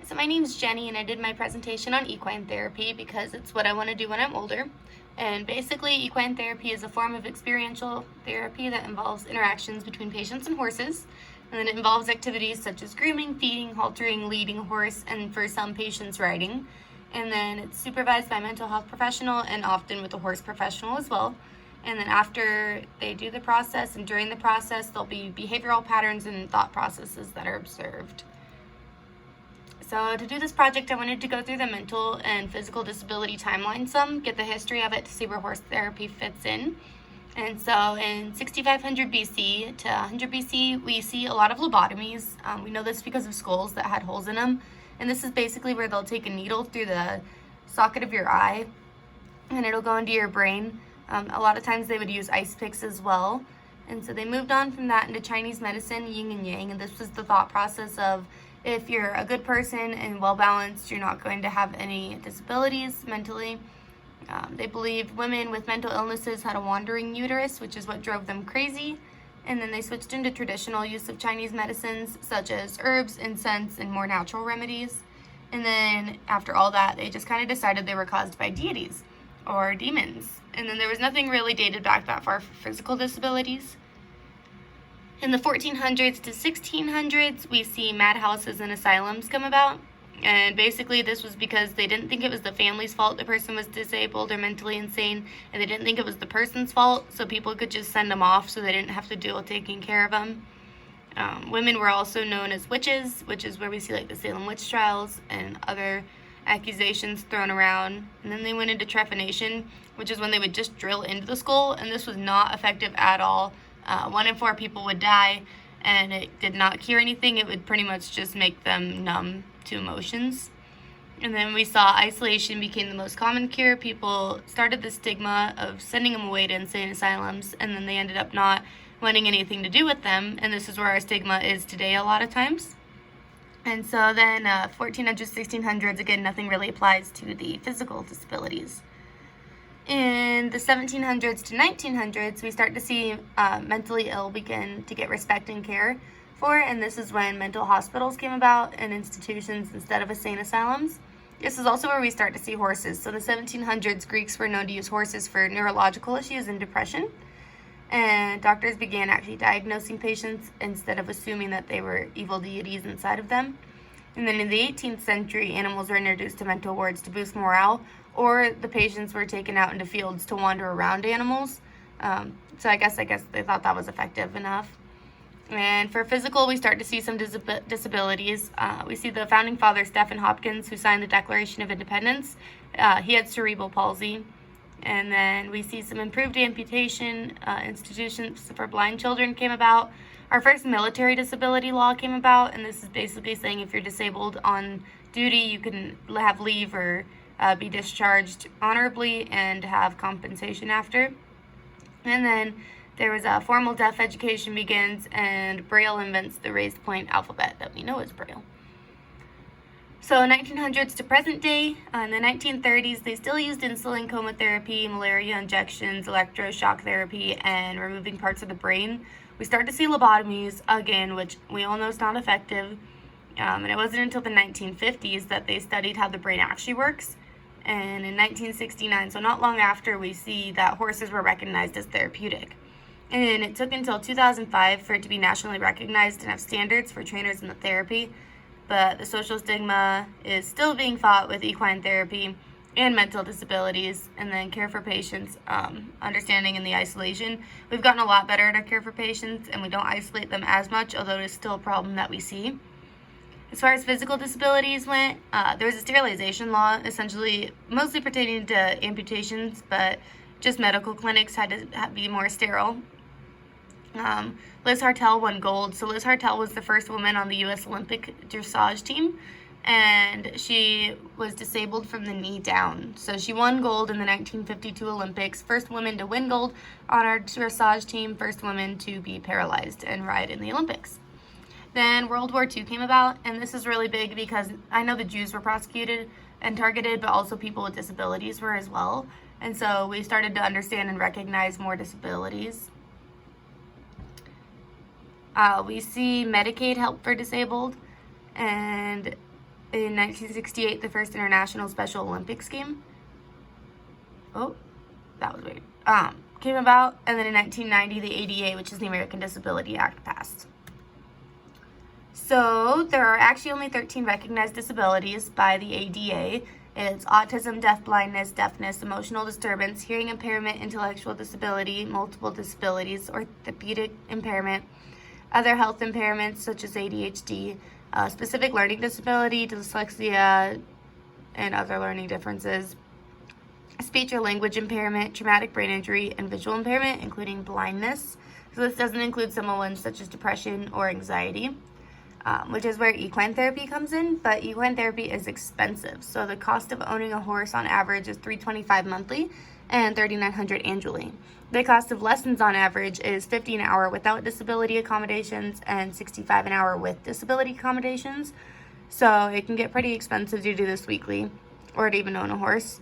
So my name's Jenny, and I did my presentation on equine therapy because it's what I want to do when I'm older. And basically, equine therapy is a form of experiential therapy that involves interactions between patients and horses. And then it involves activities such as grooming, feeding, haltering, leading a horse, and for some patients, riding. And then it's supervised by a mental health professional and often with a horse professional as well. And then after they do the process and during the process, there'll be behavioral patterns and thought processes that are observed. So to do this project, I wanted to go through the mental and physical disability timeline some, get the history of it to see where horse therapy fits in. And so in 6500 BC to 100 BC, we see a lot of lobotomies. We know this because of skulls that had holes in them. And this is basically where they'll take a needle through the socket of your eye and it'll go into your brain. A lot of times they would use ice picks as well. And so they moved on from that into Chinese medicine, yin and yang. And this was the thought process of if you're a good person and well-balanced, you're not going to have any disabilities mentally. They believed women with mental illnesses had a wandering uterus, which is what drove them crazy. And then they switched into traditional use of Chinese medicines, such as herbs, incense, and more natural remedies. And then after all that, they just kind of decided they were caused by deities or demons. And then there was nothing really dated back that far for physical disabilities. In the 1400s to 1600s, we see madhouses and asylums come about. And basically this was because they didn't think it was the family's fault the person was disabled or mentally insane, and they didn't think it was the person's fault, so people could just send them off so they didn't have to deal with taking care of them. Women were also known as witches, which is where we see like the Salem witch trials and other accusations thrown around. And then they went into trephination, which is when they would just drill into the skull, and this was not effective at all. 1 in 4 people would die, and it did not cure anything. It would pretty much just make them numb to emotions. And then we saw isolation became the most common cure. People started the stigma of sending them away to insane asylums, and then they ended up not wanting anything to do with them, and this is where our stigma is today a lot of times. And so then 1400s, 1600s, again, nothing really applies to the physical disabilities. In the 1700s to 1900s, we start to see mentally ill begin to get respect and care for, and this is when mental hospitals came about and institutions instead of insane asylums. This is also where we start to see horses. So in the 1700s, Greeks were known to use horses for neurological issues and depression, and doctors began actually diagnosing patients instead of assuming that they were evil deities inside of them. And then in the 18th century, animals were introduced to mental wards to boost morale, or the patients were taken out into fields to wander around animals. So I guess they thought that was effective enough. And for physical, we start to see some disabilities. We see the founding father, Stephen Hopkins, who signed the Declaration of Independence. He had cerebral palsy. And then we see some improved amputation institutions for blind children came about. Our first military disability law came about, and this is basically saying if you're disabled on duty, you can have leave or be discharged honorably and have compensation after. And then there was a formal deaf education begins, and Braille invents the raised point alphabet that we know as Braille. So 1900s to present day, in the 1930s, they still used insulin, coma therapy, malaria injections, electroshock therapy, and removing parts of the brain. We start to see lobotomies again, which we all know is not effective. And it wasn't until the 1950s that they studied how the brain actually works. And in 1969, so not long after, we see that horses were recognized as therapeutic. And it took until 2005 for it to be nationally recognized and have standards for trainers in the therapy. But the social stigma is still being fought with equine therapy and mental disabilities, and then care for patients, understanding in the isolation. We've gotten a lot better at our care for patients, and we don't isolate them as much, although it is still a problem that we see. As far as physical disabilities went, there was a sterilization law, essentially mostly pertaining to amputations, but just medical clinics had to be more sterile. Liz Hartel won gold. So Liz Hartel was the first woman on the U.S. Olympic dressage team, and she was disabled from the knee down. So she won gold in the 1952 Olympics, first woman to win gold on our dressage team, first woman to be paralyzed and ride in the Olympics. Then World War II came about, and this is really big because I know the Jews were prosecuted and targeted, but also people with disabilities were as well. And so we started to understand and recognize more disabilities. We see Medicaid help for disabled, and In 1968, the first International Special Olympics game. Oh, that was weird. Came about, and then in 1990, the ADA, which is the American Disability Act, passed. So there are actually only 13 recognized disabilities by the ADA. It's autism, deafblindness, deafness, emotional disturbance, hearing impairment, intellectual disability, multiple disabilities, orthopedic impairment, other health impairments such as ADHD, specific learning disability, dyslexia, and other learning differences, speech or language impairment, traumatic brain injury, and visual impairment, including blindness. So this doesn't include some ones such as depression or anxiety, which is where equine therapy comes in, but equine therapy is expensive. So the cost of owning a horse on average is $325 monthly and $3,900 annually. The cost of lessons on average is $50 an hour without disability accommodations and $65 an hour with disability accommodations. So it can get pretty expensive to do this weekly or to even own a horse.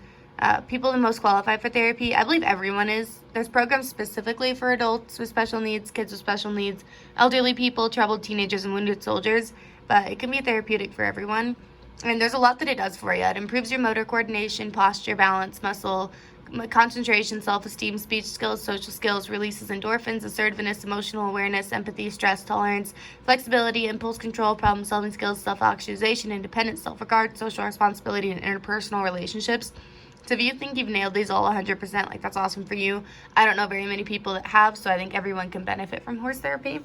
People the most qualified for therapy, I believe everyone is. There's programs specifically for adults with special needs, kids with special needs, elderly people, troubled teenagers, and wounded soldiers, but it can be therapeutic for everyone. And there's a lot that it does for you. It improves your motor coordination, posture, balance, muscle, concentration, self-esteem, speech skills, social skills, releases endorphins, assertiveness, emotional awareness, empathy, stress tolerance, flexibility, impulse control, problem-solving skills, self-actualization, independence, self-regard, social responsibility, and interpersonal relationships. So if you think you've nailed these all 100%, like, that's awesome for you. I don't know very many people that have, so I think everyone can benefit from horse therapy.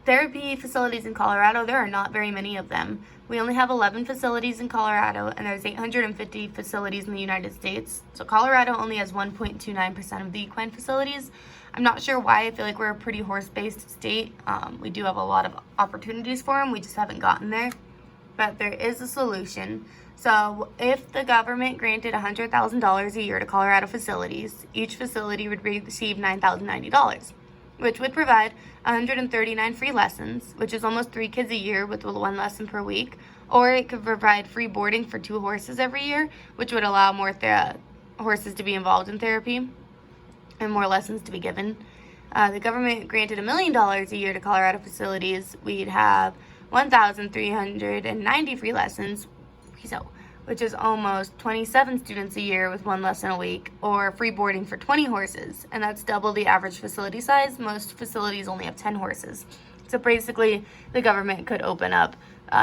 Therapy facilities in Colorado, there are not very many of them. We only have 11 facilities in Colorado, and there's 850 facilities in the United States. So Colorado only has 1.29% of the equine facilities. I'm not sure why. I feel like we're a pretty horse-based state. We do have a lot of opportunities for them. We just haven't gotten there. But there is a solution. So if the government granted $100,000 a year to Colorado facilities, each facility would receive $9,090, which would provide 139 free lessons, which is almost 3 kids a year with 1 lesson per week, or it could provide free boarding for 2 horses every year, which would allow more horses to be involved in therapy and more lessons to be given. The government granted $1 million a year to Colorado facilities. We'd have 1,390 free lessons, which is almost 27 students a year with 1 lesson a week, or free boarding for 20 horses, and that's double the average facility size. Most facilities only have 10 horses. So basically, the government could open up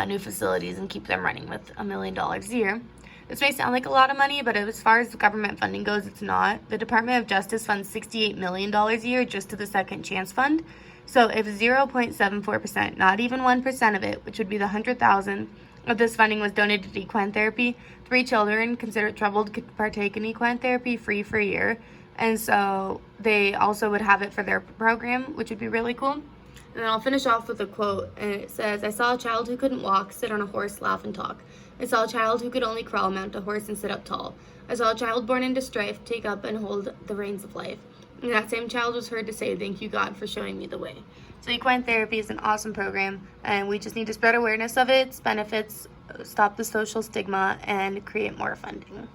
new facilities and keep them running with $1 million a year. This may sound like a lot of money, but as far as government funding goes, it's not. The Department of Justice funds $68 million a year just to the Second Chance Fund. So if 0.74%, not even 1% of it, which would be the $100,000 of this funding, was donated to equine therapy, 3 children considered troubled could partake in equine therapy free for a year. And so they also would have it for their program, which would be really cool. And then I'll finish off with a quote, and it says, "I saw a child who couldn't walk, sit on a horse, laugh, and talk. I saw a child who could only crawl, mount a horse, and sit up tall. I saw a child born into strife, take up and hold the reins of life. And that same child was heard to say, 'Thank you, God, for showing me the way.'" So equine therapy is an awesome program, and we just need to spread awareness of its benefits, stop the social stigma, and create more funding.